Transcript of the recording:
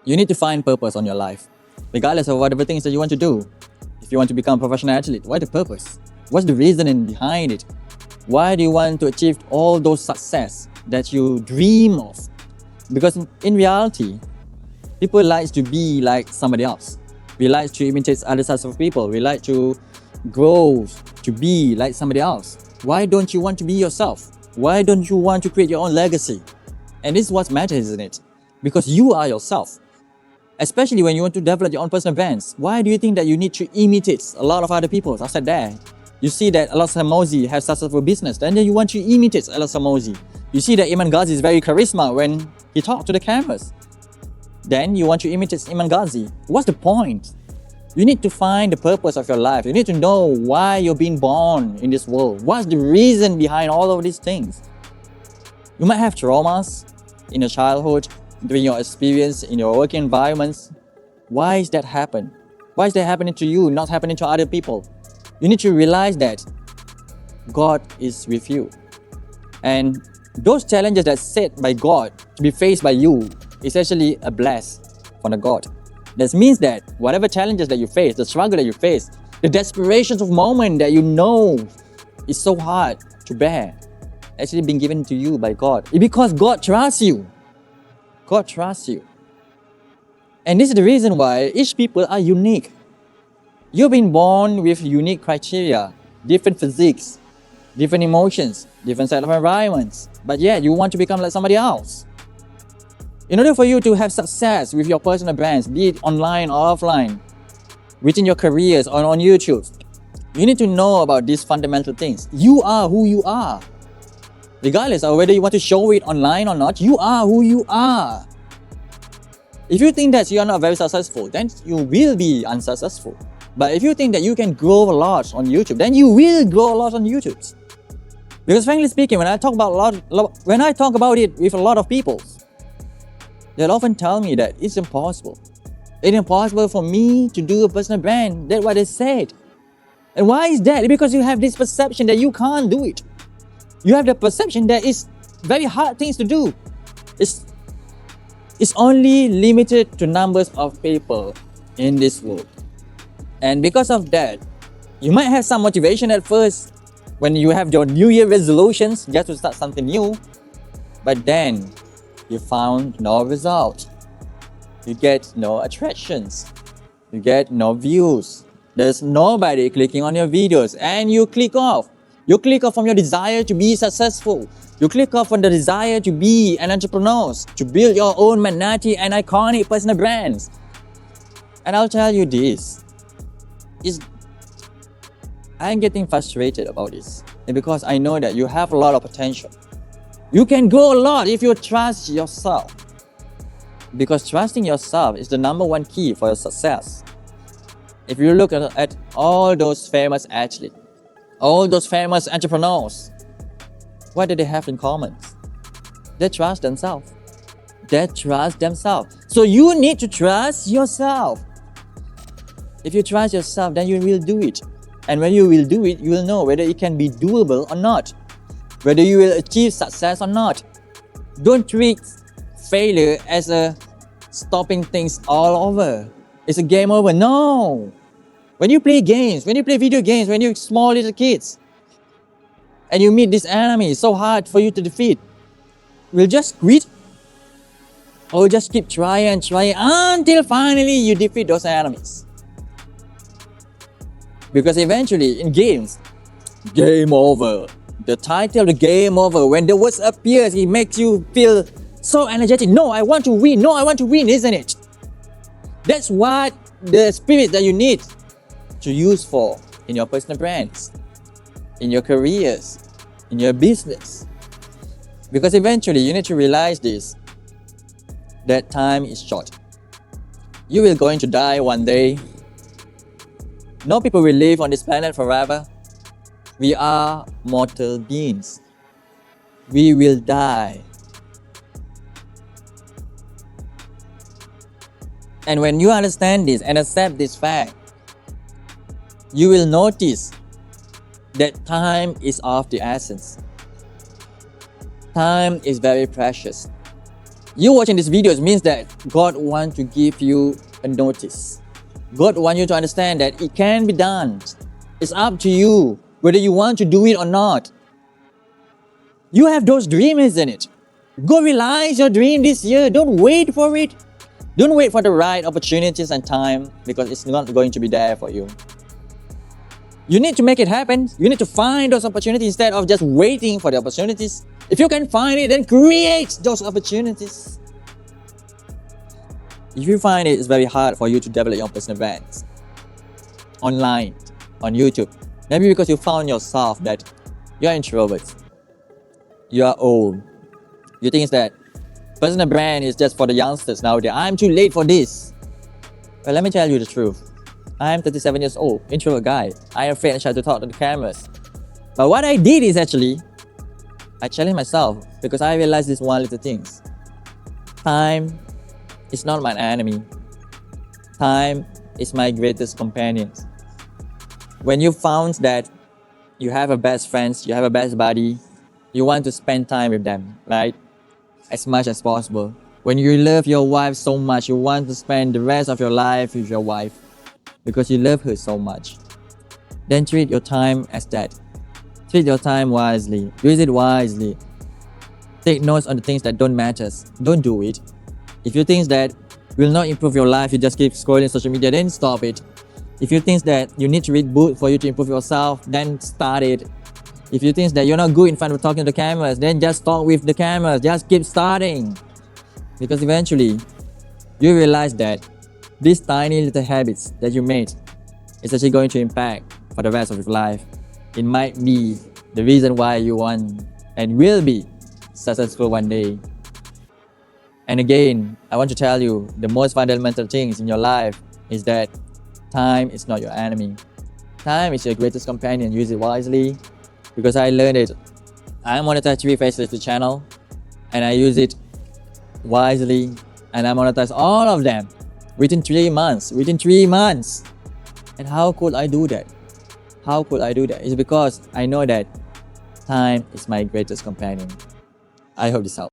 You need to find purpose on your life, regardless of whatever things that you want to do. If you want to become a professional athlete, what's the purpose? What's the reasoning behind it? Why do you want to achieve all those success that you dream of? Because in reality, people like to be like somebody else. We like to imitate other types of people. We like to grow to be like somebody else. Why don't you want to be yourself? Why don't you want to create your own legacy? And this is what matters, isn't it? Because you are yourself. Especially when you want to develop your own personal brands. Why do you think that you need to imitate a lot of other people outside there? You see that Ella Samosi has successful business, then you want to imitate Ella Samosi. You see that Iman Gadzhi is very charisma when he talks to the cameras. Then you want to imitate Iman Gadzhi. What's the point? You need to find the purpose of your life. You need to know why you're being born in this world. What's the reason behind all of these things? You might have traumas in your childhood, during your experience, in your working environments. Why is that happen? Why is that happening to you, not happening to other people? You need to realize that God is with you. And those challenges that set by God to be faced by you is actually a bless from the God. That means that whatever challenges that you face, the struggle that you face, the desperations of moment that you know is so hard to bear, actually been given to you by God. It's because God trusts you. God trusts you. And this is the reason why each people are unique. You've been born with unique criteria, different physiques, different emotions, different set of environments. But yet you want to become like somebody else. In order for you to have success with your personal brands, be it online or offline, within your careers or on YouTube, you need to know about these fundamental things. You are who you are. Regardless of whether you want to show it online or not, you are who you are. If you think that you are not very successful, then you will be unsuccessful. But if you think that you can grow a lot on YouTube, then you will grow a lot on YouTube. Because frankly speaking, when I talk about it with a lot of people, they'll often tell me that it's impossible. It's impossible for me to do a personal brand. That's what they said. And why is that? Because you have this perception that you can't do it. You have the perception that it's very hard things to do. It's only limited to numbers of people in this world. And because of that, you might have some motivation at first when you have your New Year resolutions just to start something new. But then you found no result. You get no attractions. You get no views. There's nobody clicking on your videos and you click off. You click off from your desire to be successful. You click off on the desire to be an entrepreneur, to build your own magnati and iconic personal brands. And I'll tell you this, I'm getting frustrated about this. And because I know that you have a lot of potential. You can grow a lot if you trust yourself. Because trusting yourself is the number one key for your success. If you look at all those famous athletes, all those famous entrepreneurs, what do they have in common? They trust themselves. They trust themselves. So you need to trust yourself. If you trust yourself, then you will do it. And when you will do it, you will know whether it can be doable or not. Whether you will achieve success or not. Don't treat failure as a stopping things all over. It's a game over. No! When you play games, when you play video games, when you're small little kids, and you meet this enemy, it's so hard for you to defeat, will just quit? Or just keep trying and trying until finally you defeat those enemies? Because eventually in games, game over. The title, the game over, when the words appears, it makes you feel so energetic. No, I want to win. No, I want to win, isn't it? That's what the spirit that you need to use for in your personal brands, in your careers, in your business. Because eventually you need to realize this, that time is short. You will going to die one day. No people will live on this planet forever. We are mortal beings. We will die. And when you understand this and accept this fact, you will notice that time is of the essence. Time is very precious. You watching these videos means that God wants to give you a notice. God wants you to understand that it can be done. It's up to you whether you want to do it or not. You have those dreams, isn't it? Go realize your dream this year. Don't wait for it. Don't wait for the right opportunities and time, because it's not going to be there for you. You need to make it happen. You need to find those opportunities instead of just waiting for the opportunities. If you can find it, then create those opportunities. If you find it's very hard for you to develop your personal brands online, on YouTube, maybe because you found yourself that you're introvert, you are old, you think that personal brand is just for the youngsters nowadays. I'm too late for this. Well, let me tell you the truth. I'm 37 years old, introvert guy. I am afraid and shy to talk to the cameras. But what I did is actually, I challenged myself because I realized this one little things. Time is not my enemy. Time is my greatest companion. When you found that you have a best friends, you have a best buddy, you want to spend time with them, right? As much as possible. When you love your wife so much, you want to spend the rest of your life with your wife because you love her so much. Then treat your time as that. Treat your time wisely. Use it wisely. Take notes on the things that don't matter. Don't do it. If you think that will not improve your life, you just keep scrolling social media, then stop it. If you think that you need to read books for you to improve yourself, then start it. If you think that you're not good in front of talking to the cameras, then just talk with the cameras. Just keep starting. Because eventually, you realize that these tiny little habits that you made is actually going to impact for the rest of your life. It might be the reason why you want and will be successful one day. And again, I want to tell you the most fundamental things in your life is that time is not your enemy. Time is your greatest companion. Use it wisely. Because I learned it. I monetize 3 faceless channel and I use it wisely, and I monetize all of them within 3 months. And how could I do that? It's because I know that time is my greatest companion. I hope this helps.